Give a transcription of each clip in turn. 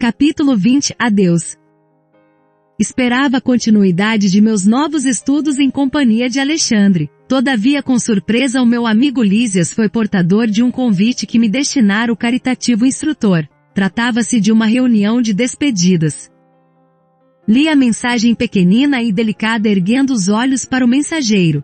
Capítulo 20 Adeus. Esperava a continuidade de meus novos estudos em companhia de Alexandre. Todavia, com surpresa, o meu amigo Lísias foi portador de um convite que me destinara o caritativo instrutor. Tratava-se de uma reunião de despedidas. Li a mensagem pequenina e delicada erguendo os olhos para o mensageiro.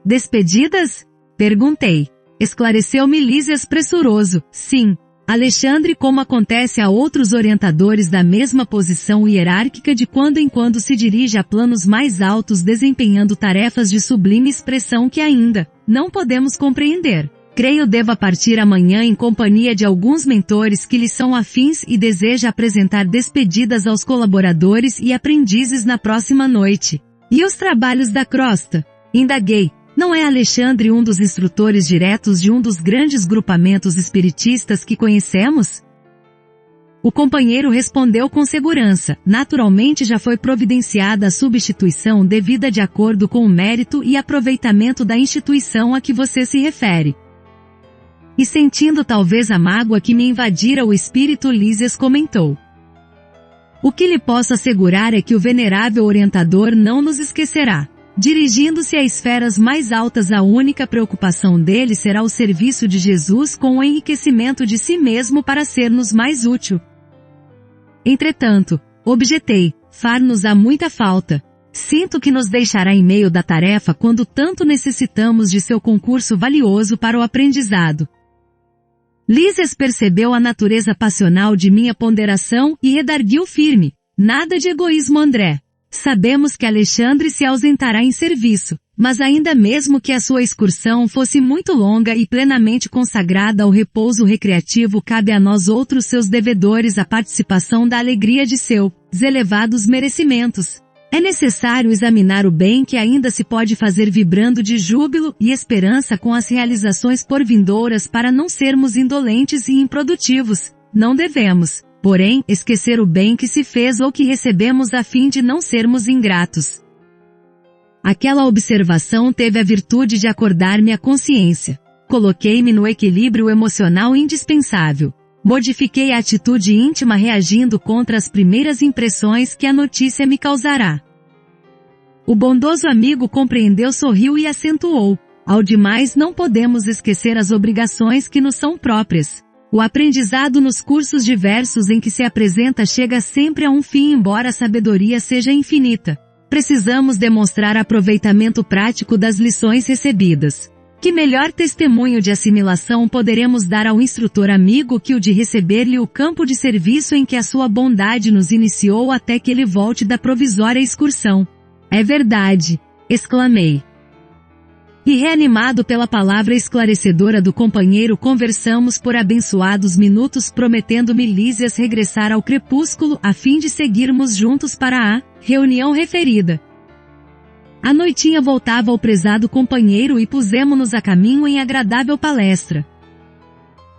Despedidas? Perguntei. Esclareceu-me Lísias pressuroso. Sim. Alexandre, como acontece a outros orientadores da mesma posição hierárquica, de quando em quando se dirige a planos mais altos desempenhando tarefas de sublime expressão que ainda não podemos compreender. Creio deva partir amanhã em companhia de alguns mentores que lhe são afins e deseja apresentar despedidas aos colaboradores e aprendizes na próxima noite. E os trabalhos da crosta? Indaguei. Não é Alexandre um dos instrutores diretos de um dos grandes grupamentos espiritistas que conhecemos? O companheiro respondeu com segurança. Naturalmente já foi providenciada a substituição devida de acordo com o mérito e aproveitamento da instituição a que você se refere. E sentindo talvez a mágoa que me invadira o espírito, Lísias comentou. O que lhe posso assegurar é que o venerável orientador não nos esquecerá. Dirigindo-se a esferas mais altas, a única preocupação dele será o serviço de Jesus com o enriquecimento de si mesmo para ser-nos mais útil. Entretanto, objetei, far-nos-á muita falta. Sinto que nos deixará em meio da tarefa quando tanto necessitamos de seu concurso valioso para o aprendizado. Lísias percebeu a natureza passional de minha ponderação e redarguiu firme. Nada de egoísmo, André. Sabemos que Alexandre se ausentará em serviço, mas ainda mesmo que a sua excursão fosse muito longa e plenamente consagrada ao repouso recreativo, cabe a nós outros seus devedores a participação da alegria de seus elevados merecimentos. É necessário examinar o bem que ainda se pode fazer vibrando de júbilo e esperança com as realizações porvindouras para não sermos indolentes e improdutivos. Não devemos, porém, esquecer o bem que se fez ou que recebemos a fim de não sermos ingratos. Aquela observação teve a virtude de acordar-me a consciência. Coloquei-me no equilíbrio emocional indispensável. Modifiquei a atitude íntima reagindo contra as primeiras impressões que a notícia me causará. O bondoso amigo compreendeu, sorriu e acentuou. Ao demais, não podemos esquecer as obrigações que nos são próprias. O aprendizado nos cursos diversos em que se apresenta chega sempre a um fim, embora a sabedoria seja infinita. Precisamos demonstrar aproveitamento prático das lições recebidas. Que melhor testemunho de assimilação poderemos dar ao instrutor amigo que o de receber-lhe o campo de serviço em que a sua bondade nos iniciou até que ele volte da provisória excursão? É verdade, exclamei. E reanimado pela palavra esclarecedora do companheiro, conversamos por abençoados minutos, prometendo-me Lísias regressar ao crepúsculo a fim de seguirmos juntos para a reunião referida. A noitinha voltava ao prezado companheiro e pusemo-nos a caminho em agradável palestra.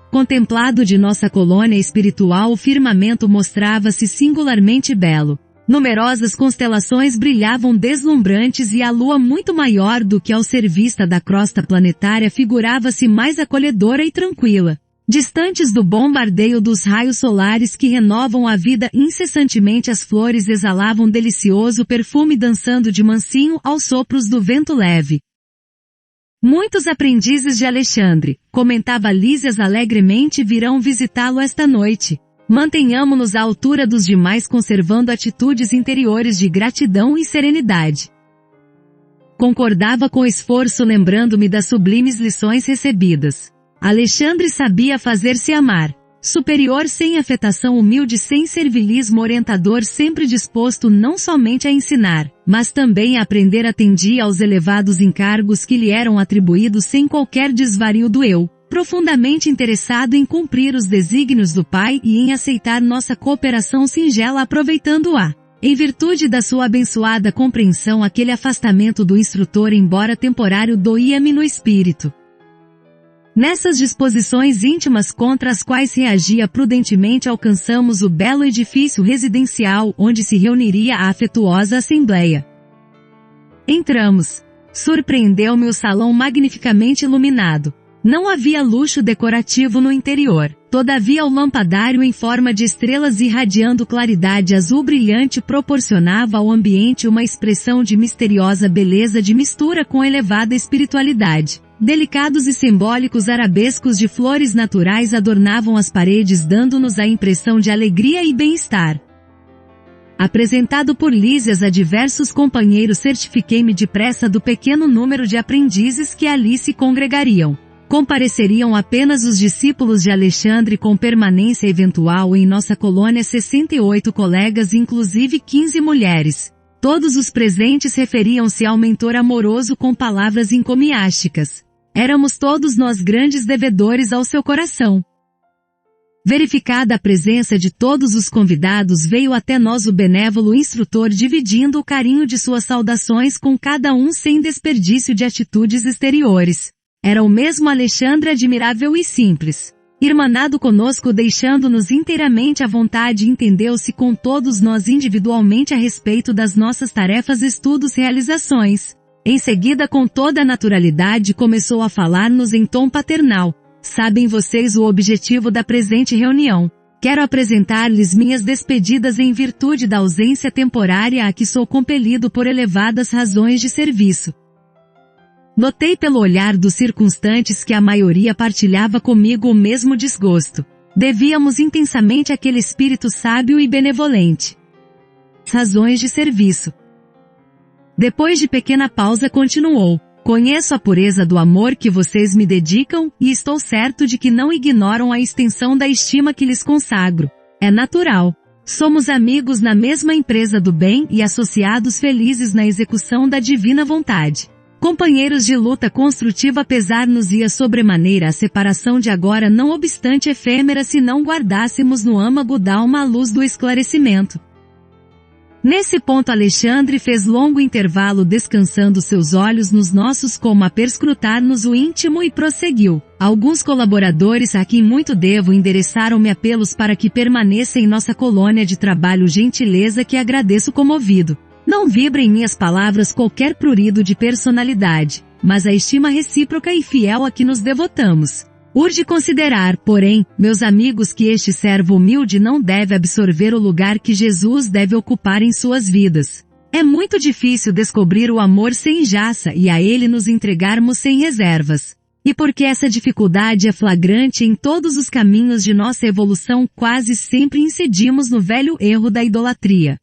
Contemplado de nossa colônia espiritual, o firmamento mostrava-se singularmente belo. Numerosas constelações brilhavam deslumbrantes e a lua, muito maior do que ao ser vista da crosta planetária, figurava-se mais acolhedora e tranquila. Distantes do bombardeio dos raios solares que renovam a vida incessantemente, as flores exalavam delicioso perfume, dançando de mansinho aos sopros do vento leve. Muitos aprendizes de Alexandre, comentava Lísias alegremente, virão visitá-lo esta noite. Mantenhamo-nos à altura dos demais, conservando atitudes interiores de gratidão e serenidade. Concordava com esforço, lembrando-me das sublimes lições recebidas. Alexandre sabia fazer-se amar. Superior sem afetação, humilde sem servilismo, orientador sempre disposto não somente a ensinar, mas também a aprender, atendia aos elevados encargos que lhe eram atribuídos sem qualquer desvario do eu, profundamente interessado em cumprir os desígnios do Pai e em aceitar nossa cooperação singela, aproveitando-a. Em virtude da sua abençoada compreensão, aquele afastamento do instrutor, embora temporário, doía-me no espírito. Nessas disposições íntimas contra as quais reagia prudentemente, alcançamos o belo edifício residencial onde se reuniria a afetuosa assembleia. Entramos. Surpreendeu-me o salão magnificamente iluminado. Não havia luxo decorativo no interior. Todavia o lampadário em forma de estrelas irradiando claridade azul brilhante proporcionava ao ambiente uma expressão de misteriosa beleza de mistura com elevada espiritualidade. Delicados e simbólicos arabescos de flores naturais adornavam as paredes dando-nos a impressão de alegria e bem-estar. Apresentado por Lísias a diversos companheiros, certifiquei-me depressa do pequeno número de aprendizes que ali se congregariam. Compareceriam apenas os discípulos de Alexandre com permanência eventual em nossa colônia 68 colegas inclusive 15 mulheres. Todos os presentes referiam-se ao mentor amoroso com palavras encomiásticas. Éramos todos nós grandes devedores ao seu coração. Verificada a presença de todos os convidados, veio até nós o benévolo instrutor dividindo o carinho de suas saudações com cada um sem desperdício de atitudes exteriores. Era o mesmo Alexandre admirável e simples. Irmanado conosco, deixando-nos inteiramente à vontade, entendeu-se com todos nós individualmente a respeito das nossas tarefas, estudos, realizações. Em seguida, com toda a naturalidade, começou a falar-nos em tom paternal. Sabem vocês o objetivo da presente reunião. Quero apresentar-lhes minhas despedidas em virtude da ausência temporária a que sou compelido por elevadas razões de serviço. Notei pelo olhar dos circunstantes que a maioria partilhava comigo o mesmo desgosto. Devíamos intensamente àquele espírito sábio e benevolente. Razões de serviço. Depois de pequena pausa continuou. Conheço a pureza do amor que vocês me dedicam, e estou certo de que não ignoram a extensão da estima que lhes consagro. É natural. Somos amigos na mesma empresa do bem e associados felizes na execução da divina vontade. Companheiros de luta construtiva, pesar-nos-ia sobremaneira a separação de agora, não obstante efêmera, se não guardássemos no âmago d'alma a luz do esclarecimento. Nesse ponto Alexandre fez longo intervalo, descansando seus olhos nos nossos como a perscrutar-nos o íntimo, e prosseguiu. Alguns colaboradores a quem muito devo endereçaram-me apelos para que permaneça em nossa colônia de trabalho, gentileza que agradeço comovido. Não vibra em minhas palavras qualquer prurido de personalidade, mas a estima recíproca e fiel a que nos devotamos. Urge considerar, porém, meus amigos, que este servo humilde não deve absorver o lugar que Jesus deve ocupar em suas vidas. É muito difícil descobrir o amor sem jaça e a ele nos entregarmos sem reservas. E porque essa dificuldade é flagrante em todos os caminhos de nossa evolução, quase sempre incidimos no velho erro da idolatria.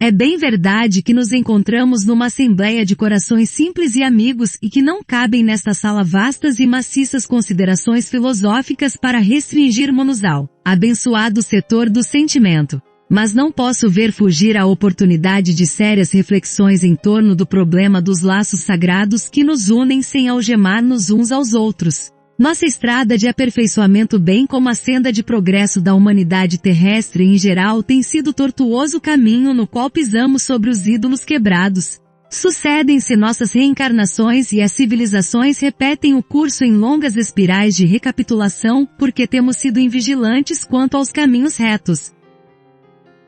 É bem verdade que nos encontramos numa assembleia de corações simples e amigos e que não cabem nesta sala vastas e maciças considerações filosóficas para restringirmos-nos ao abençoado setor do sentimento. Mas não posso ver fugir a oportunidade de sérias reflexões em torno do problema dos laços sagrados que nos unem sem algemar-nos uns aos outros. Nossa estrada de aperfeiçoamento, bem como a senda de progresso da humanidade terrestre em geral, tem sido tortuoso caminho no qual pisamos sobre os ídolos quebrados. Sucedem-se nossas reencarnações e as civilizações repetem o curso em longas espirais de recapitulação, porque temos sido invigilantes quanto aos caminhos retos.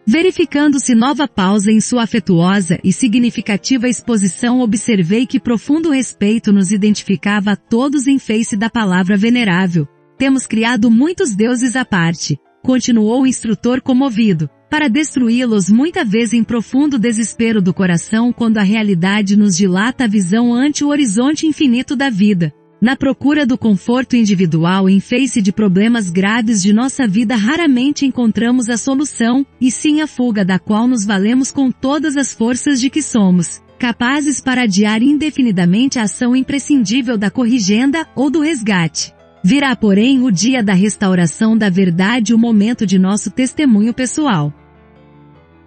Verificando-se nova pausa em sua afetuosa e significativa exposição, observei que profundo respeito nos identificava a todos em face da palavra venerável. Temos criado muitos deuses à parte, continuou o instrutor comovido, para destruí-los muita vez em profundo desespero do coração quando a realidade nos dilata a visão ante o horizonte infinito da vida. Na procura do conforto individual em face de problemas graves de nossa vida, raramente encontramos a solução, e sim a fuga da qual nos valemos com todas as forças de que somos capazes para adiar indefinidamente a ação imprescindível da corrigenda ou do resgate. Virá, porém, o dia da restauração da verdade, o momento de nosso testemunho pessoal.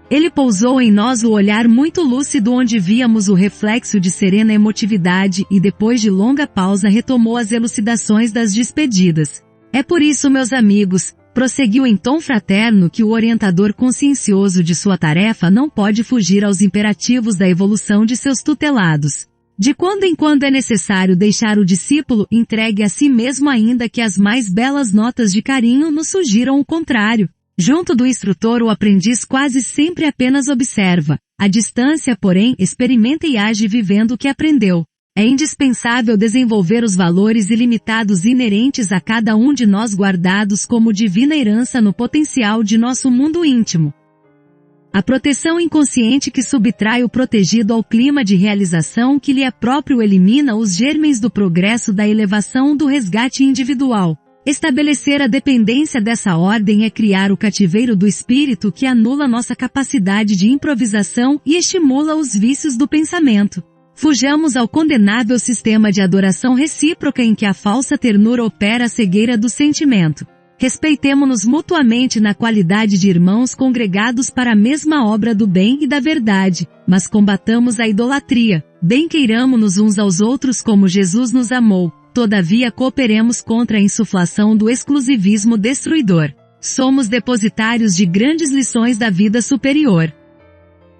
Ele pousou em nós o olhar muito lúcido onde víamos o reflexo de serena emotividade e depois de longa pausa retomou as elucidações das despedidas. É por isso, meus amigos, prosseguiu em tom fraterno, que o orientador consciencioso de sua tarefa não pode fugir aos imperativos da evolução de seus tutelados. De quando em quando é necessário deixar o discípulo entregue a si mesmo, ainda que as mais belas notas de carinho nos sugiram o contrário. Junto do instrutor, o aprendiz quase sempre apenas observa. À distância, porém, experimenta e age vivendo o que aprendeu. É indispensável desenvolver os valores ilimitados inerentes a cada um de nós guardados como divina herança no potencial de nosso mundo íntimo. A proteção inconsciente que subtrai o protegido ao clima de realização que lhe é próprio elimina os germens do progresso da elevação do resgate individual. Estabelecer a dependência dessa ordem é criar o cativeiro do espírito que anula nossa capacidade de improvisação e estimula os vícios do pensamento. Fujamos ao condenável sistema de adoração recíproca em que a falsa ternura opera a cegueira do sentimento. Respeitemo-nos mutuamente na qualidade de irmãos congregados para a mesma obra do bem e da verdade, mas combatamos a idolatria. Bem-queiramo-nos uns aos outros como Jesus nos amou, todavia cooperemos contra a insuflação do exclusivismo destruidor. Somos depositários de grandes lições da vida superior.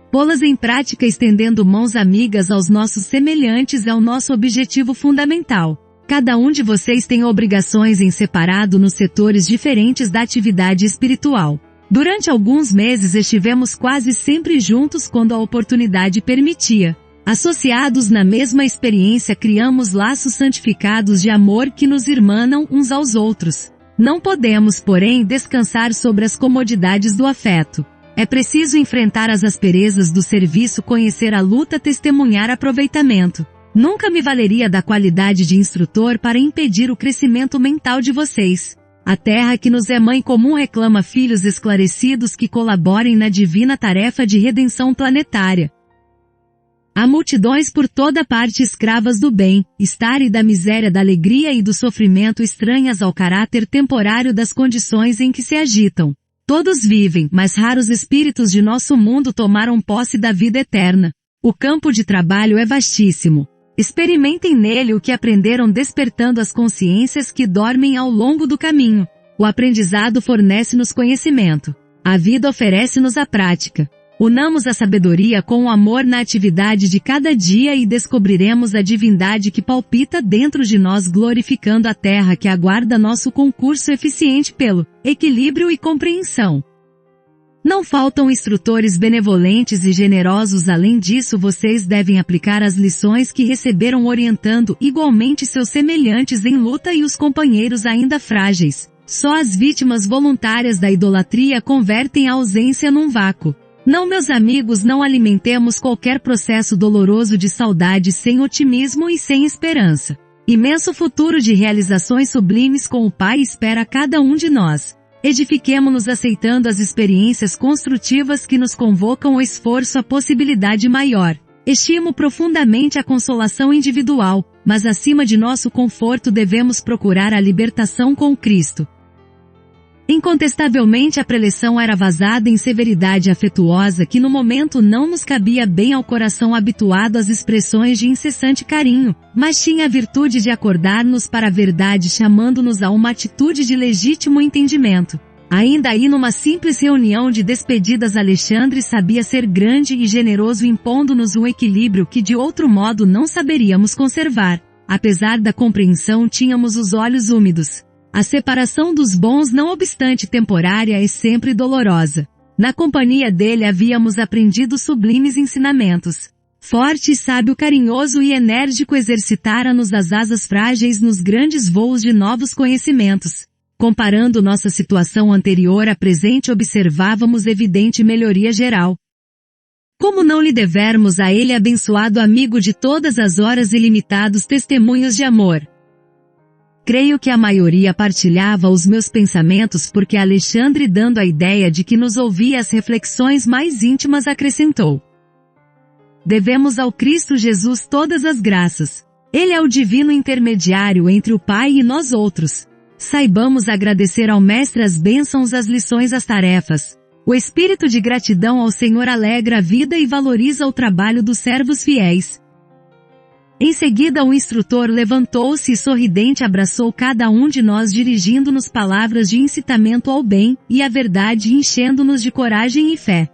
Pô-las em prática estendendo mãos amigas aos nossos semelhantes é o nosso objetivo fundamental. Cada um de vocês tem obrigações em separado nos setores diferentes da atividade espiritual. Durante alguns meses estivemos quase sempre juntos quando a oportunidade permitia. Associados na mesma experiência criamos laços santificados de amor que nos irmanam uns aos outros. Não podemos, porém, descansar sobre as comodidades do afeto. É preciso enfrentar as asperezas do serviço, conhecer a luta, testemunhar aproveitamento. Nunca me valeria da qualidade de instrutor para impedir o crescimento mental de vocês. A terra que nos é mãe comum reclama filhos esclarecidos que colaborem na divina tarefa de redenção planetária. Há multidões por toda parte escravas do bem-estar e da miséria, da alegria e do sofrimento, estranhas ao caráter temporário das condições em que se agitam. Todos vivem, mas raros espíritos de nosso mundo tomaram posse da vida eterna. O campo de trabalho é vastíssimo. Experimentem nele o que aprenderam despertando as consciências que dormem ao longo do caminho. O aprendizado fornece-nos conhecimento. A vida oferece-nos a prática. Unamos a sabedoria com o amor na atividade de cada dia e descobriremos a divindade que palpita dentro de nós, glorificando a terra que aguarda nosso concurso eficiente pelo equilíbrio e compreensão. Não faltam instrutores benevolentes e generosos. Além disso, vocês devem aplicar as lições que receberam orientando igualmente seus semelhantes em luta e os companheiros ainda frágeis. Só as vítimas voluntárias da idolatria convertem a ausência num vácuo. Não, meus amigos, não alimentemos qualquer processo doloroso de saudade sem otimismo e sem esperança. Imenso futuro de realizações sublimes com o Pai espera cada um de nós. Edifiquemo-nos aceitando as experiências construtivas que nos convocam o esforço, a possibilidade maior. Estimo profundamente a consolação individual, mas acima de nosso conforto devemos procurar a libertação com Cristo. Incontestavelmente a preleção era vazada em severidade afetuosa que no momento não nos cabia bem ao coração habituado às expressões de incessante carinho, mas tinha a virtude de acordar-nos para a verdade, chamando-nos a uma atitude de legítimo entendimento. Ainda aí numa simples reunião de despedidas, Alexandre sabia ser grande e generoso, impondo-nos um equilíbrio que de outro modo não saberíamos conservar. Apesar da compreensão, tínhamos os olhos úmidos. A separação dos bons, não obstante temporária, é sempre dolorosa. Na companhia dele havíamos aprendido sublimes ensinamentos. Forte, sábio, carinhoso e enérgico, exercitara-nos as asas frágeis nos grandes voos de novos conhecimentos. Comparando nossa situação anterior à presente, observávamos evidente melhoria geral. Como não lhe devermos a ele, abençoado amigo de todas as horas, ilimitados testemunhos de amor? Creio que a maioria partilhava os meus pensamentos, porque Alexandre, dando a ideia de que nos ouvia as reflexões mais íntimas, acrescentou: devemos ao Cristo Jesus todas as graças. Ele é o divino intermediário entre o Pai e nós outros. Saibamos agradecer ao Mestre as bênçãos, as lições, as tarefas. O espírito de gratidão ao Senhor alegra a vida e valoriza o trabalho dos servos fiéis. Em seguida o instrutor levantou-se e sorridente abraçou cada um de nós, dirigindo-nos palavras de incitamento ao bem e à verdade, enchendo-nos de coragem e fé.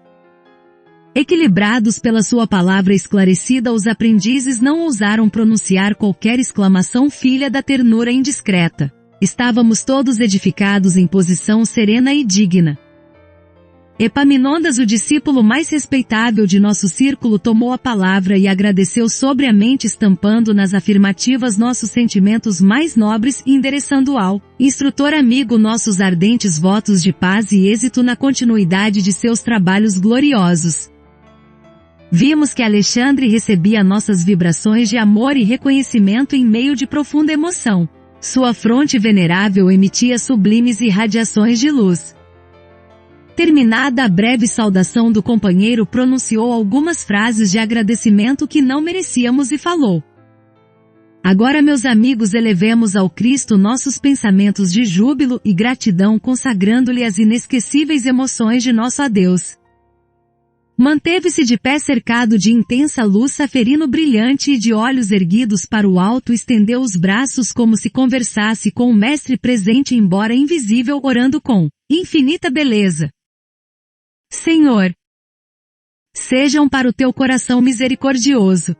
Equilibrados pela sua palavra esclarecida, os aprendizes não ousaram pronunciar qualquer exclamação filha da ternura indiscreta. Estávamos todos edificados em posição serena e digna. Epaminondas, o discípulo mais respeitável de nosso círculo, tomou a palavra e agradeceu sobriamente, estampando nas afirmativas nossos sentimentos mais nobres e endereçando ao instrutor amigo nossos ardentes votos de paz e êxito na continuidade de seus trabalhos gloriosos. Vimos que Alexandre recebia nossas vibrações de amor e reconhecimento em meio de profunda emoção. Sua fronte venerável emitia sublimes irradiações de luz. Terminada a breve saudação do companheiro, pronunciou algumas frases de agradecimento que não merecíamos e falou: Agora, meus amigos, elevemos ao Cristo nossos pensamentos de júbilo e gratidão, consagrando-lhe as inesquecíveis emoções de nosso adeus. Manteve-se de pé, cercado de intensa luz saferino brilhante, e de olhos erguidos para o alto estendeu os braços como se conversasse com o Mestre presente, embora invisível, orando com infinita beleza. Senhor, sejam para o teu coração misericordioso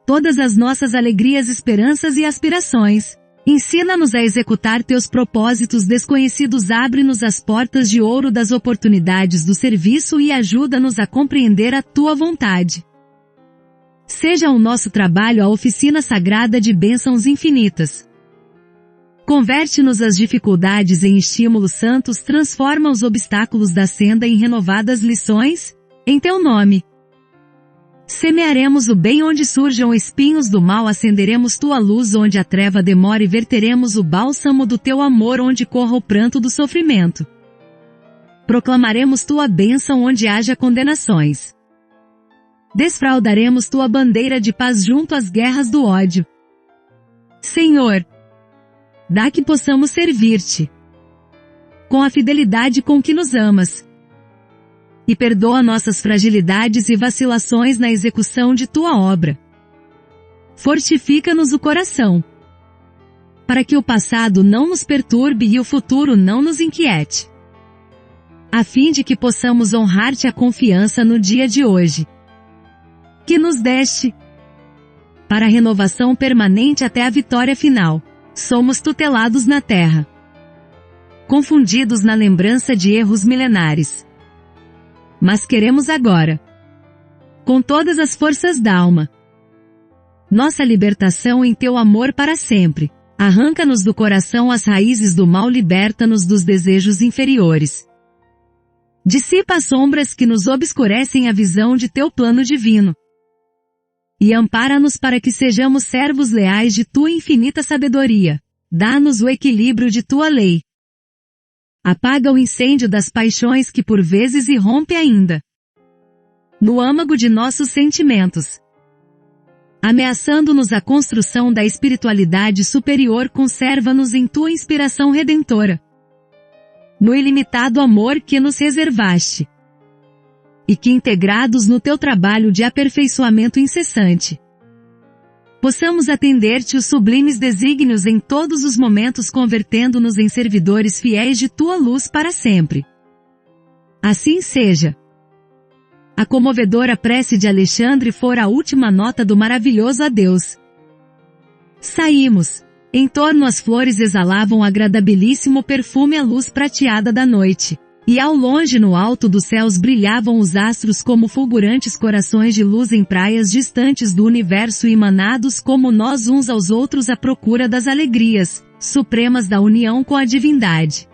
todas as nossas alegrias, esperanças e aspirações. Ensina-nos a executar teus propósitos desconhecidos, abre-nos as portas de ouro das oportunidades do serviço e ajuda-nos a compreender a tua vontade. Seja o nosso trabalho a oficina sagrada de bênçãos infinitas. Converte-nos as dificuldades em estímulos santos, transforma os obstáculos da senda em renovadas lições, em teu nome. Semearemos o bem onde surjam espinhos do mal, acenderemos tua luz onde a treva demora e verteremos o bálsamo do teu amor onde corra o pranto do sofrimento. Proclamaremos tua bênção onde haja condenações. Desfraldaremos tua bandeira de paz junto às guerras do ódio. Senhor, dá que possamos servir-te com a fidelidade com que nos amas. E perdoa nossas fragilidades e vacilações na execução de tua obra. Fortifica-nos o coração, para que o passado não nos perturbe e o futuro não nos inquiete, a fim de que possamos honrar-te a confiança no dia de hoje, que nos deste, para a renovação permanente até a vitória final. Somos tutelados na terra, confundidos na lembrança de erros milenares. Mas queremos agora, com todas as forças da alma, nossa libertação em teu amor para sempre. Arranca-nos do coração as raízes do mal, liberta-nos dos desejos inferiores. Dissipa as sombras que nos obscurecem a visão de teu plano divino. E ampara-nos para que sejamos servos leais de tua infinita sabedoria. Dá-nos o equilíbrio de tua lei. Apaga o incêndio das paixões que por vezes irrompe ainda no âmago de nossos sentimentos, ameaçando-nos a construção da espiritualidade superior. Conserva-nos em tua inspiração redentora, no ilimitado amor que nos reservaste, e que, integrados no teu trabalho de aperfeiçoamento incessante, possamos atender-te os sublimes desígnios em todos os momentos, convertendo-nos em servidores fiéis de tua luz para sempre. Assim seja. A comovedora prece de Alexandre fora a última nota do maravilhoso adeus. Saímos. Em torno as flores exalavam agradabilíssimo perfume, a luz prateada da noite. E ao longe, no alto dos céus, brilhavam os astros como fulgurantes corações de luz em praias distantes do universo, emanados como nós uns aos outros à procura das alegrias supremas da união com a divindade.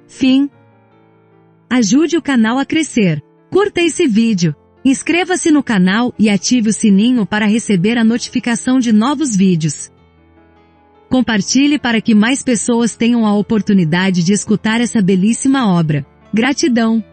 Fim. Ajude o canal a crescer. Curta esse vídeo. Inscreva-se no canal e ative o sininho para receber a notificação de novos vídeos. Compartilhe para que mais pessoas tenham a oportunidade de escutar essa belíssima obra. Gratidão!